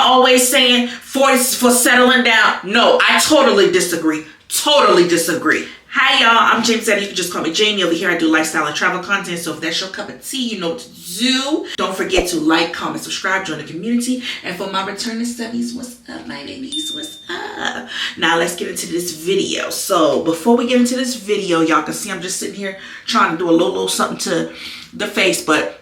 always saying 40s for settling down. No, I totally disagree. Totally disagree. Hi y'all, I'm James Eddie. You can just call me Jamie. Over here I do lifestyle and travel content. So if that's your cup of tea, you know what to do. Don't forget to like, comment, subscribe, join the community. And for my returning subbies, what's up my babies? What's up? Now let's get into this video. So before we get into this video, y'all can see I'm just sitting here trying to do a little something to the face. But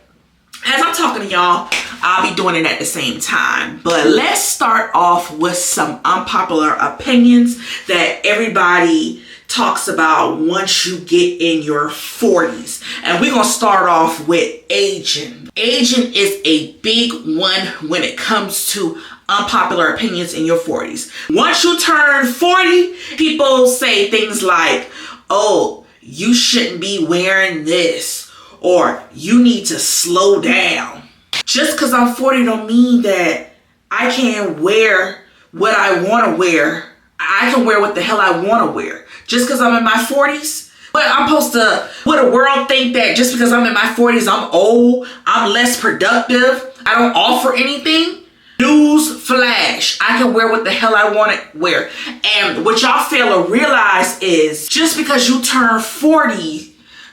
as I'm talking to y'all, I'll be doing it at the same time. But let's start off with some unpopular opinions that everybody talks about once you get in your 40s. And we're going to start off with aging. Aging is a big one when it comes to unpopular opinions in your 40s. Once you turn 40, people say things like, oh, you shouldn't be wearing this, or you need to slow down. Just because I'm 40 don't mean that I can't wear what I want to wear. I can wear what the hell I want to wear. Just because I'm in my 40s? But I'm supposed to, would the world think that just because I'm in my 40s, I'm old, I'm less productive, I don't offer anything? News flash, I can wear what the hell I want to wear. And what y'all fail to realize is just because you turn 40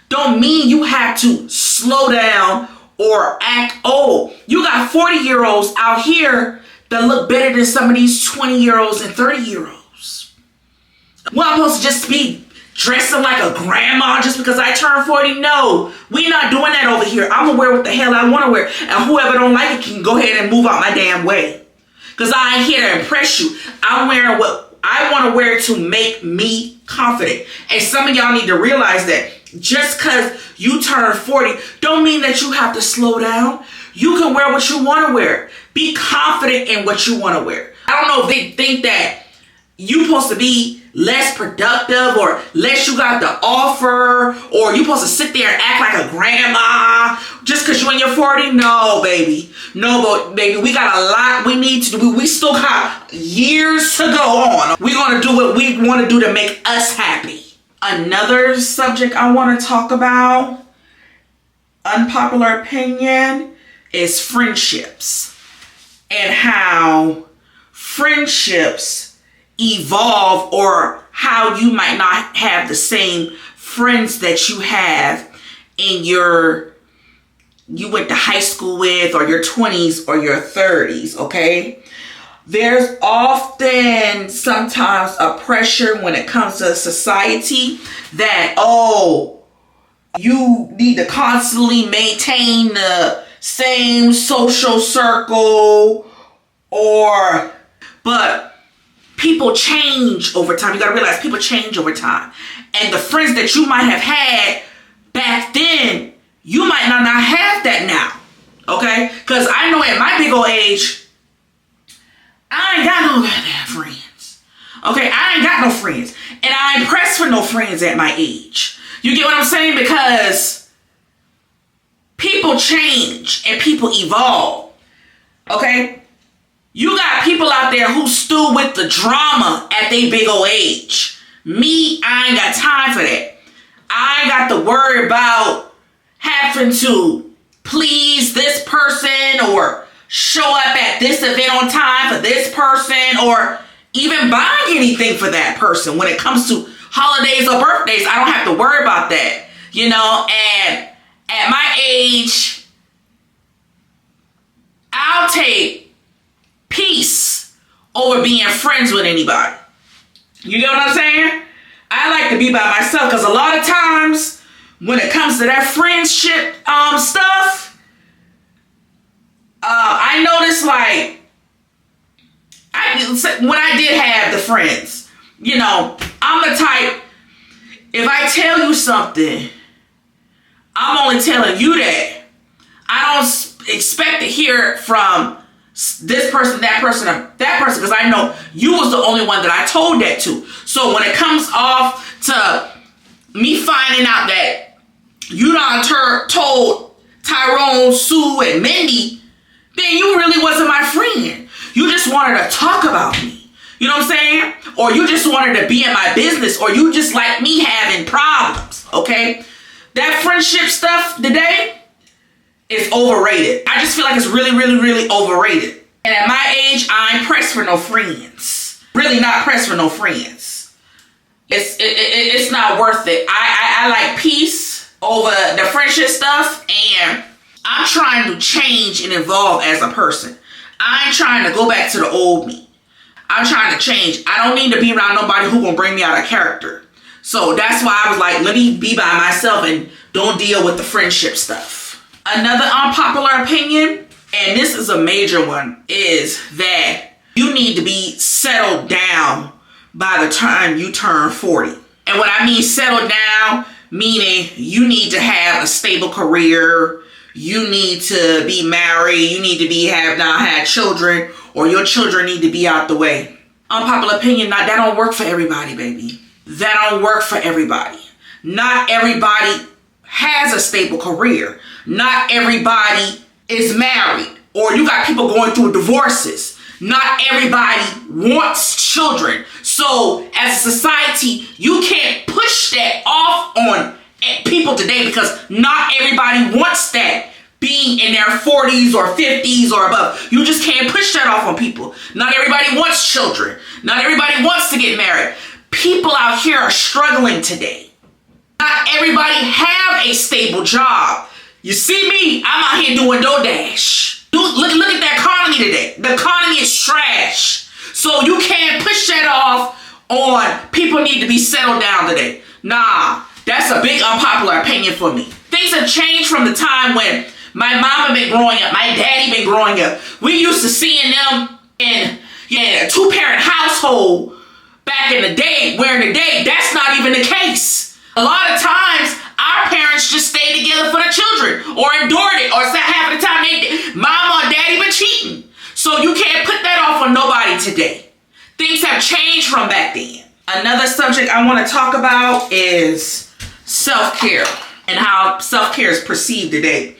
don't mean you have to slow down or act old. You got 40-year-olds out here that look better than some of these 20-year-olds and 30-year-olds. Well, I'm supposed to just be dressing like a grandma just because I turned 40? No, we're not doing that over here. I'm gonna wear what the hell I want to wear. And whoever don't like it can go ahead and move out my damn way. Because I ain't here to impress you. I'm wearing what I want to wear to make me confident. And some of y'all need to realize that just because you turn 40 don't mean that you have to slow down. You can wear what you want to wear. Be confident in what you want to wear. I don't know if they think that you supposed to be less productive or less you got to offer, or you supposed to sit there and act like a grandma just because you're in your 40. No, baby. No, but baby, we got a lot we need to do. We still got years to go on. We're going to do what we want to do to make us happy. Another subject I want to talk about, unpopular opinion, is friendships and how friendships evolve, or how you might not have the same friends that you have in you went to high school with, or your 20s or your 30s, okay? There's often sometimes a pressure when it comes to society that, oh, you need to constantly maintain the same social circle, but people change over time. You gotta realize people change over time. And the friends that you might have had back then, you might not have that now. Okay? Because I know at my big old age, I ain't got no goddamn friends. Okay? I ain't got no friends. And I ain't pressed for no friends at my age. You get what I'm saying? Because people change and people evolve. Okay? You got people out there who still with the drama at their big old age. Me, I ain't got time for that. I ain't got to worry about having to please this person or show up at this event on time for this person, or even buying anything for that person. When it comes to holidays or birthdays, I don't have to worry about that. You know, and at my age, I'll take peace over being friends with anybody. You get what I'm saying? I like to be by myself, because a lot of times when it comes to that friendship stuff, I noticed, like, when I did have the friends, you know, I'm the type, if I tell you something, I'm only telling you that. I don't expect to hear it from this person, that person, or that person, because I know you was the only one that I told that to. So when it comes off to me finding out that you done told Tyrone, Sue, and Mindy, then you really wasn't my friend. You just wanted to talk about me. You know what I'm saying? Or you just wanted to be in my business, or you just like me having problems, okay? That friendship stuff today is overrated. I just feel like it's really, really, really overrated. And at my age, I ain't pressed for no friends. Really not pressed for no friends. It's not worth it. I like peace over the friendship stuff, and I'm trying to change and evolve as a person. I ain't trying to go back to the old me. I'm trying to change. I don't need to be around nobody who gonna bring me out of character. So that's why I was like, let me be by myself and don't deal with the friendship stuff. Another unpopular opinion, and this is a major one, is that you need to be settled down by the time you turn 40. And what I mean settled down, meaning you need to have a stable career, you need to be married, you need to have had children, or your children need to be out the way. Unpopular opinion, that don't work for everybody, baby. That don't work for everybody. Not everybody has a stable career. Not everybody is married. Or you got people going through divorces. Not everybody wants children. So as a society, you can't push that off on people today because not everybody wants that being in their 40s or 50s or above. You just can't push that off on people. Not everybody wants children. Not everybody wants to get married. People out here are struggling today. Not everybody have a stable job. You see me, I'm out here doing DoorDash. Look at the economy today. The economy is trash. So you can't push that off on people need to be settled down today. Nah, that's a big unpopular opinion for me. Things have changed from the time when my mama been growing up, my daddy been growing up. We used to seeing them in a two-parent household back in the day, where today that's not even the case. A lot of times, our parents just stayed together for the children, or endured it, or half of the time mama or daddy been cheating. So you can't put that off on nobody today. Things have changed from back then. Another subject I want to talk about is self-care and how self-care is perceived today.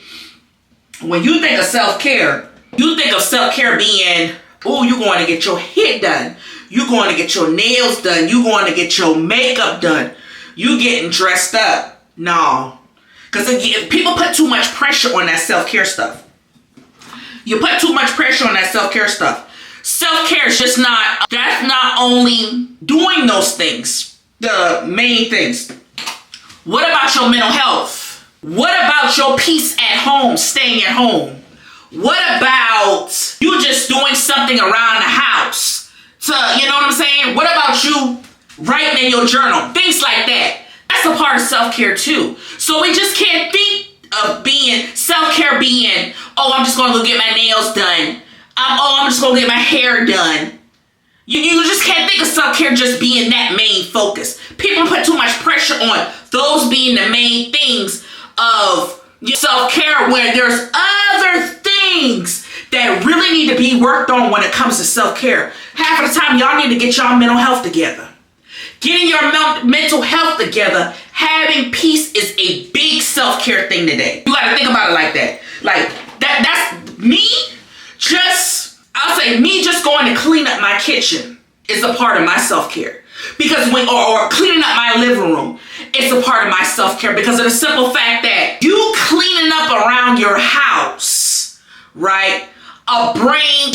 When you think of self-care, you think of self-care being, oh, you're going to get your hair done. You're going to get your nails done. You're going to get your makeup done. You getting dressed up. No. Because people put too much pressure on that self-care stuff. You put too much pressure on that self-care stuff. Self-care is just that's not only doing those things, the main things. What about your mental health? What about your peace at home, staying at home? What about you just doing something around the house? You know what I'm saying? What about you writing in your journal? Things like that. That's a part of self-care too. So we just can't think of self-care being, oh, I'm just going to go get my nails done. I'm just going to get my hair done. You just can't think of self-care just being that main focus. People put too much pressure on those being the main things of self-care, where there's other things that really need to be worked on when it comes to self-care. Half of the time, y'all need to get y'all mental health together. Getting your mental health together, having peace is a big self-care thing today. You got to think about it like that. Like, that's me. I'll say me just going to clean up my kitchen is a part of my self-care. Because or cleaning up my living room, it's a part of my self-care because of the simple fact that you cleaning up around your house, right? A brain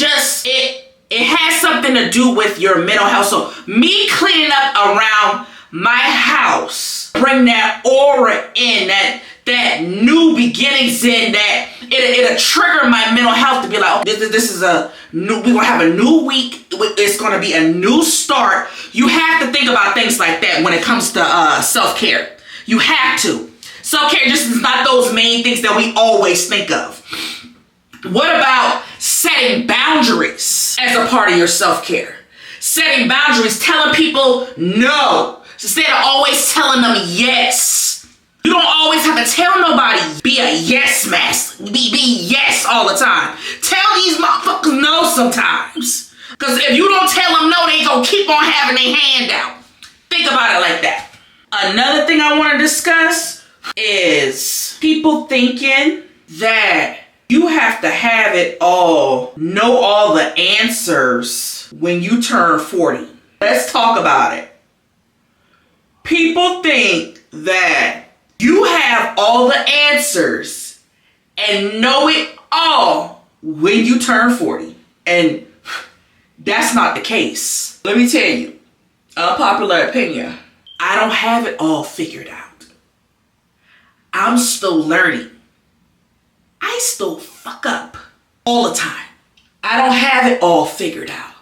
it has something to do with your mental health. So me cleaning up around my house, bring that aura in, that new beginnings in, that it'll trigger my mental health to be like, oh, this is we're going to have a new week. It's going to be a new start. You have to think about things like that when it comes to self-care. You have to. Self-care just is not those main things that we always think of. What about setting boundaries as a part of your self-care? Setting boundaries, telling people no, instead of always telling them yes. You don't always have to tell nobody, be a yes master, be yes all the time. Tell these motherfuckers no sometimes. Because if you don't tell them no, they gonna keep on having their hand out. Think about it like that. Another thing I want to discuss is people thinking that you have to have it all, know all the answers when you turn 40. Let's talk about it. People think that you have all the answers and know it all when you turn 40. And That's not the case. Let me tell you, unpopular opinion, I don't have it all figured out. I'm still learning. I still fuck up all the time. I don't have it all figured out.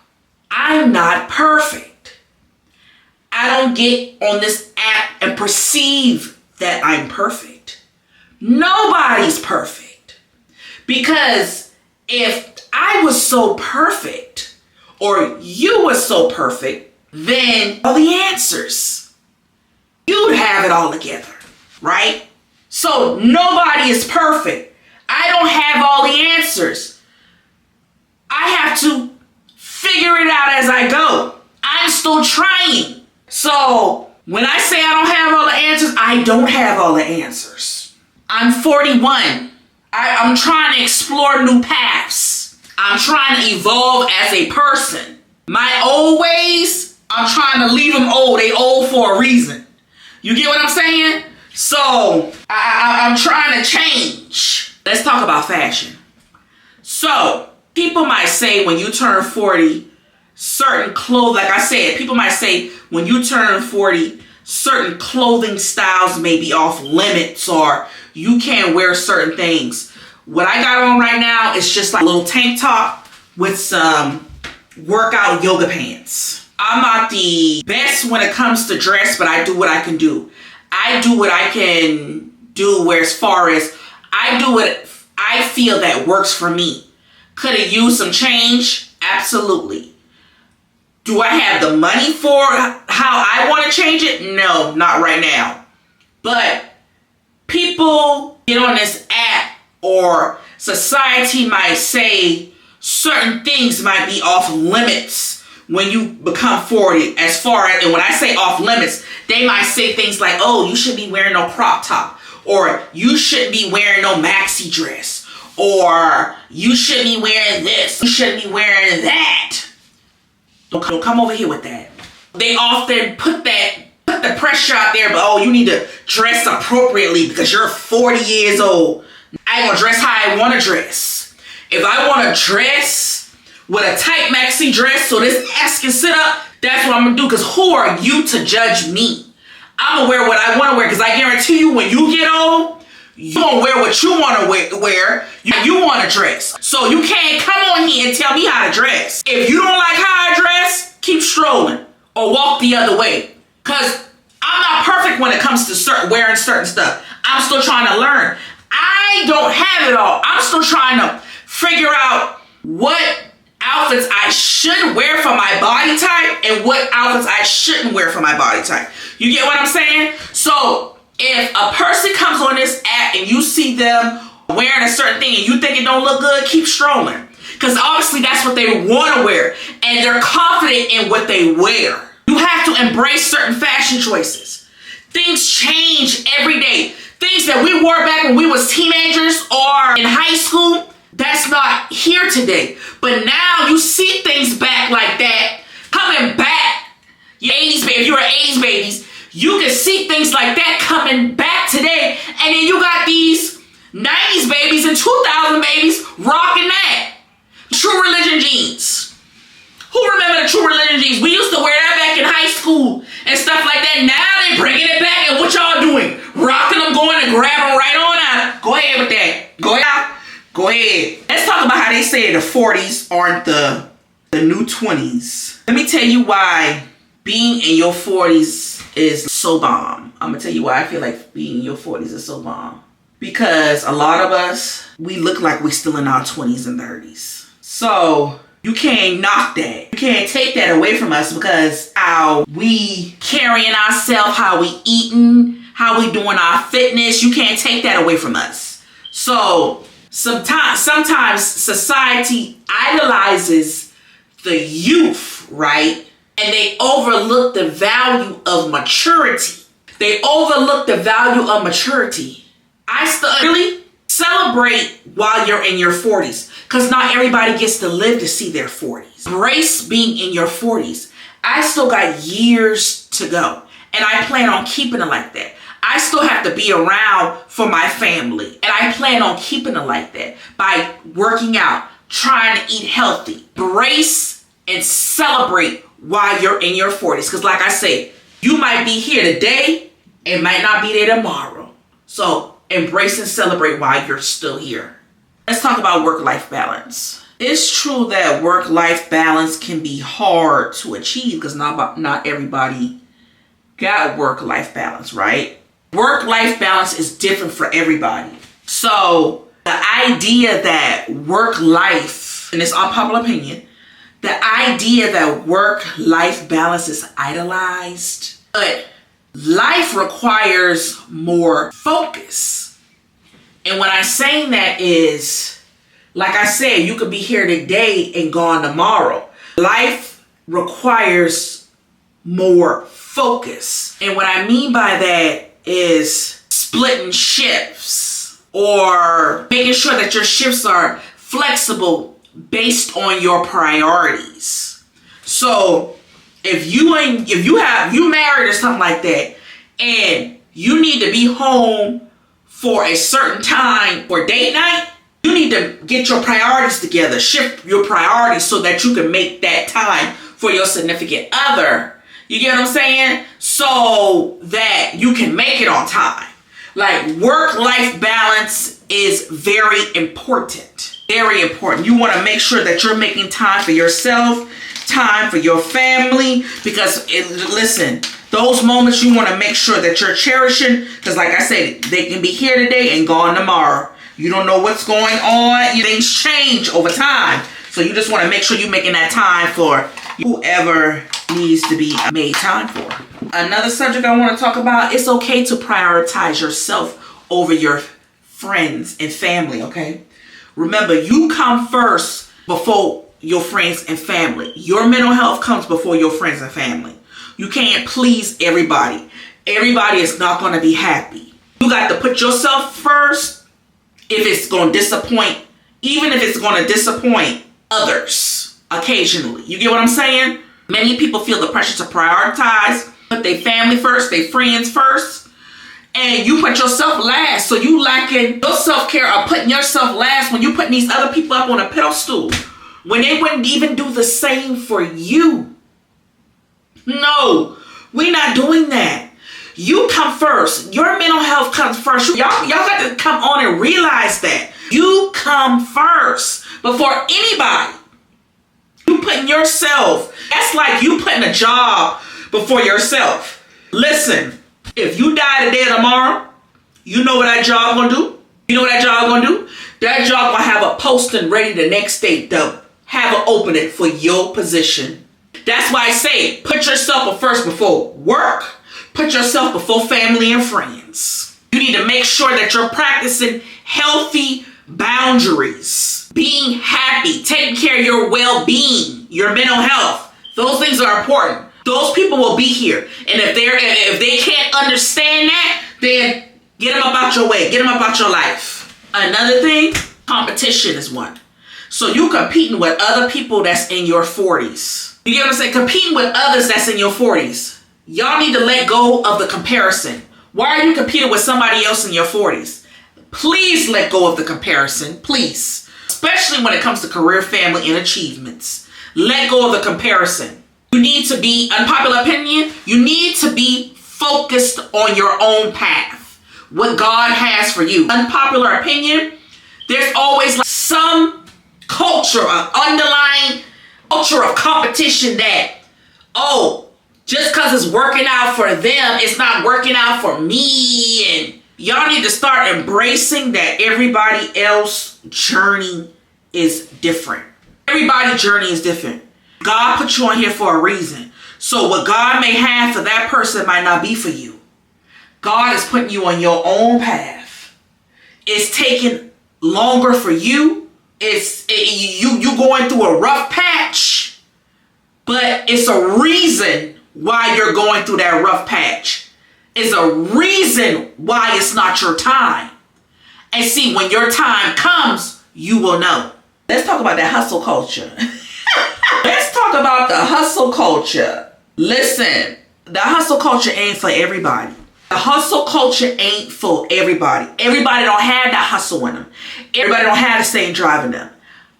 I'm not perfect. I don't get on this app and perceive that I'm perfect. Nobody's perfect. Because if I was so perfect, or you were so perfect, then all the answers, you'd have it all together, right? So nobody is perfect. I don't have all the answers. I have to figure it out as I go. I'm still trying. So when I say I don't have all the answers, I don't have all the answers. I'm 41. I'm trying to explore new paths. I'm trying to evolve as a person. My old ways, I'm trying to leave them old. They old for a reason. You get what I'm saying? So I'm trying to change. Let's talk about fashion. So people might say when you turn 40, certain clothes, like I said, people might say when you turn 40, certain clothing styles may be off limits or you can't wear certain things. What I got on right now is just like a little tank top with some workout yoga pants. I'm not the best when it comes to dress, but I do what I can do. I do what I can do where as far as I do what I feel that works for me. Could it use some change? Absolutely. Do I have the money for how I want to change it? No, not right now. But people get on this app or society might say certain things might be off limits when you become 40 as far as, and when I say off limits, they might say things like, oh, you shouldn't be wearing no crop top, or you shouldn't be wearing no maxi dress, or you shouldn't be wearing this, you shouldn't be wearing that. Don't come over here with that. They often put the pressure out there, but oh, you need to dress appropriately because you're 40 years old. I ain't gonna dress how I want to dress. If I want to dress with a tight maxi dress so this ass can sit up, that's what I'm gonna do, because who are you to judge me? I'm gonna wear what I want to wear, because I guarantee you when you get old, you gonna wear what you want to wear. You want to dress. So you can't come on here and tell me how to dress. If you don't like how I dress, keep strolling or walk the other way. Because I'm not perfect when it comes to wearing certain stuff. I'm still trying to learn. I don't have it all. I'm still trying to figure out what outfits I should wear for my body type and what outfits I shouldn't wear for my body type. You get what I'm saying? So if a person comes on this app and you see them wearing a certain thing and you think it don't look good, keep strolling. Because obviously that's what they want to wear. And they're confident in what they wear. You have to embrace certain fashion choices. Things change every day. Things that we wore back when we was teenagers or in high school, that's not here today. But now you see things back like that, coming back. Your 80s baby, if you're an 80s babies, you can see things like that coming back today. And then you got these 90s babies and 2000 babies rocking that. True Religion jeans. Who remember the True Religion jeans? We used to wear that back in high school and stuff like that. Now they bringing it back, and what y'all doing? Rocking them, going and grab them right on out. Go ahead with that. Go ahead. Go ahead. Let's talk about how they say the 40s aren't the new 20s. Let me tell you why being in your 40s is so bomb. I'm going to tell you why I feel like being in your 40s is so bomb. Because a lot of us, we look like we're still in our 20s and 30s. So you can't knock that. You can't take that away from us, because how we carrying ourselves, how we eating, how we doing our fitness, you can't take that away from us. So sometimes society idolizes the youth, right? And they overlook the value of maturity. They overlook the value of maturity. I still really celebrate while you're in your 40s, because not everybody gets to live to see their 40s. Embrace being in your 40s. I still got years to go, and I plan on keeping it like that. I still have to be around for my family, and I plan on keeping it like that by working out, trying to eat healthy. Embrace and celebrate while you're in your 40s. Because like I say, you might be here today and might not be there tomorrow. So embrace and celebrate while you're still here. Let's talk about work-life balance. It's true that work-life balance can be hard to achieve because not everybody got work-life balance, right? Work-life balance is different for everybody. So the idea that work-life, and it's unpopular opinion, the idea that work-life balance is idolized, but life requires more focus. And what I'm saying that is, like I said, you could be here today and gone tomorrow. Life requires more focus. And what I mean by that is splitting shifts or making sure that your shifts are flexible based on your priorities. So if you married or something like that and you need to be home for a certain time for date night, you need to get your priorities together, shift your priorities so that you can make that time for your significant other. You get what I'm saying? So that you can make it on time. Like, work-life balance is very important. Very important. You want to make sure that you're making time for yourself, time for your family, because listen, those moments you want to make sure that you're cherishing, because like I said, they can be here today and gone tomorrow. You don't know what's going on. Things change over time. So you just want to make sure you're making that time for whoever needs to be made time for. Another subject I want to talk about, it's okay to prioritize yourself over your friends and family, okay? Remember, you come first before your friends and family. Your mental health comes before your friends and family. You can't please everybody. Everybody is not going to be happy. You got to put yourself first if it's going to disappoint, even if it's going to disappoint others occasionally. You get what I'm saying? Many people feel the pressure to prioritize, put their family first, their friends first, and you put yourself last. So you lacking your self-care or putting yourself last when you putting these other people up on a pedestal when they wouldn't even do the same for you. No, we're not doing that. You come first. Your mental health comes first. Y'all got to come on and realize that. You come first before anybody. You putting yourself, that's like you putting a job before yourself. Listen, if you die today or tomorrow, you know what that job gonna do? You know what that job gonna do? That job gonna have a posting ready the next day to have an opening for your position. That's why I say, put yourself first before work. Put yourself before family and friends. You need to make sure that you're practicing healthy boundaries. Being happy, taking care of your well-being, your mental health. Those things are important. Those people will be here. And if they can't understand that, then get them up out your way. Get them up out your life. Another thing, competition is one. So you competing with other people that's in your 40s. You get what I'm saying? Competing with others that's in your 40s. Y'all need to let go of the comparison. Why are you competing with somebody else in your 40s? Please let go of the comparison. Please. Especially when it comes to career, family, and achievements. Let go of the comparison. You need to be, unpopular opinion, you need to be focused on your own path. What God has for you. Unpopular opinion, there's always like some culture, an underlying culture of competition that, just because it's working out for them, it's not working out for me. And y'all need to start embracing that everybody else's journey is different. Everybody's journey is different. God put you on here for a reason. So what God may have for that person might not be for you. God is putting you on your own path. It's taking longer for you. You going through a rough patch, but it's a reason why you're going through that rough patch. It's a reason why it's not your time. And see, when your time comes, you will know. Let's talk about that hustle culture. Let's talk about the hustle culture. Listen, the hustle culture ain't for everybody. The hustle culture ain't for everybody. Everybody don't have that hustle in them. Everybody don't have the same drive in them.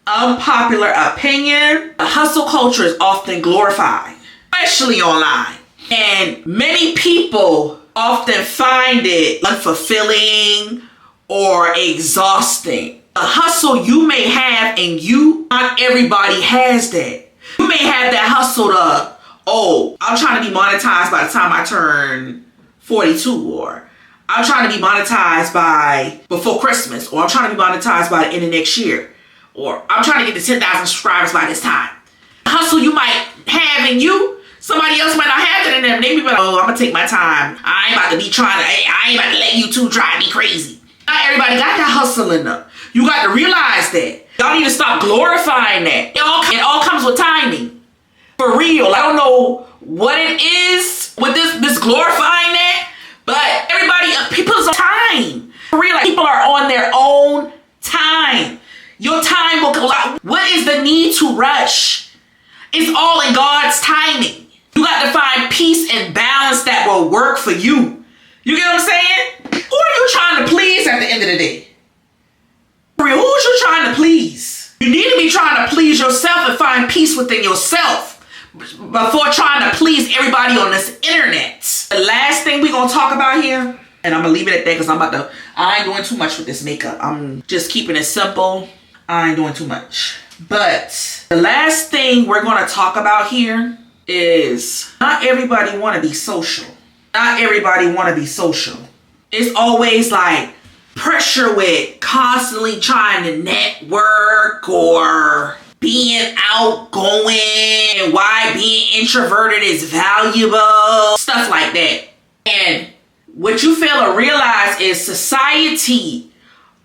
Unpopular opinion, the hustle culture is often glorified, especially online. And many people often find it unfulfilling or exhausting. The hustle you may have, and not everybody has that. You may have that hustle to, oh, I'm trying to be monetized by the time I turn 42, or I'm trying to be monetized by before Christmas, or I'm trying to be monetized by the end of next year, or I'm trying to get to 10,000 subscribers by this time. The hustle you might have in you, somebody else might not have it in them. They be like, oh, I'm gonna take my time. I ain't about to be I ain't about to let YouTube drive me crazy. Not everybody got that hustle in them. You got to realize that. Y'all need to stop glorifying that. It all comes with timing. For real. I don't know what it is with this glorifying that, but people's on time. For real, like, people are on their own time. Your time will go out. What is the need to rush? It's all in God's timing. You got to find peace and balance that will work for you. You get what I'm saying? Who are you trying to please at the end of the day? For real, who's you trying to please? You need to be trying to please yourself and find peace within yourself before trying to please everybody on this internet. The last thing we're going to talk about here, and I'm going to leave it at that because I ain't doing too much with this makeup. I'm just keeping it simple. I ain't doing too much. But the last thing we're going to talk about here is not everybody want to be social. Not everybody want to be social. It's always like pressure with constantly trying to network or being outgoing and why being introverted is valuable. Stuff like that. And what you fail to realize is society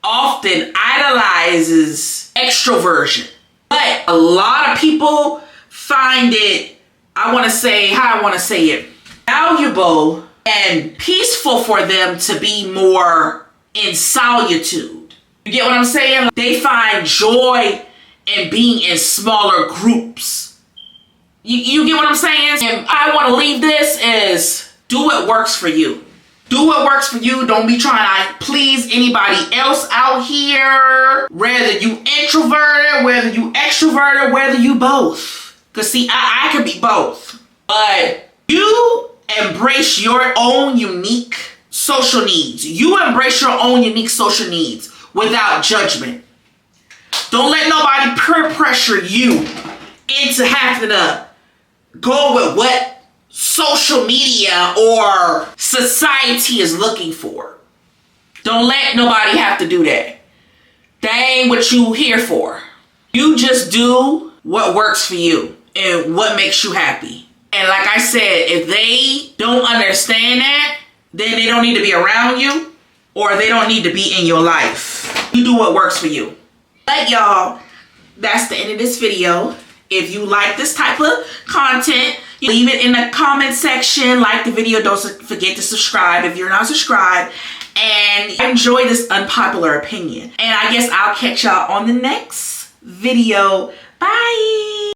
often idolizes extroversion. But a lot of people find it, valuable and peaceful for them to be more in solitude. You get what I'm saying? They find joy in being in smaller groups. You get what I'm saying? And I want to leave this as do what works for you. Do what works for you. Don't be trying to please anybody else out here. Whether you introverted, whether you extroverted, whether you both. Because see, I can be both. But you embrace your own unique social needs. You embrace your own unique social needs without judgment. Don't let nobody peer pressure you into having to go with what social media or society is looking for. Don't let nobody have to do that. That ain't what you here for. You just do what works for you and what makes you happy. And like I said, if they don't understand that, then they don't need to be around you or they don't need to be in your life. You do what works for you. But y'all, that's the end of this video. If you like this type of content, leave it in the comment section. Like the video. Don't forget to subscribe if you're not subscribed. And enjoy this unpopular opinion. And I guess I'll catch y'all on the next video. Bye.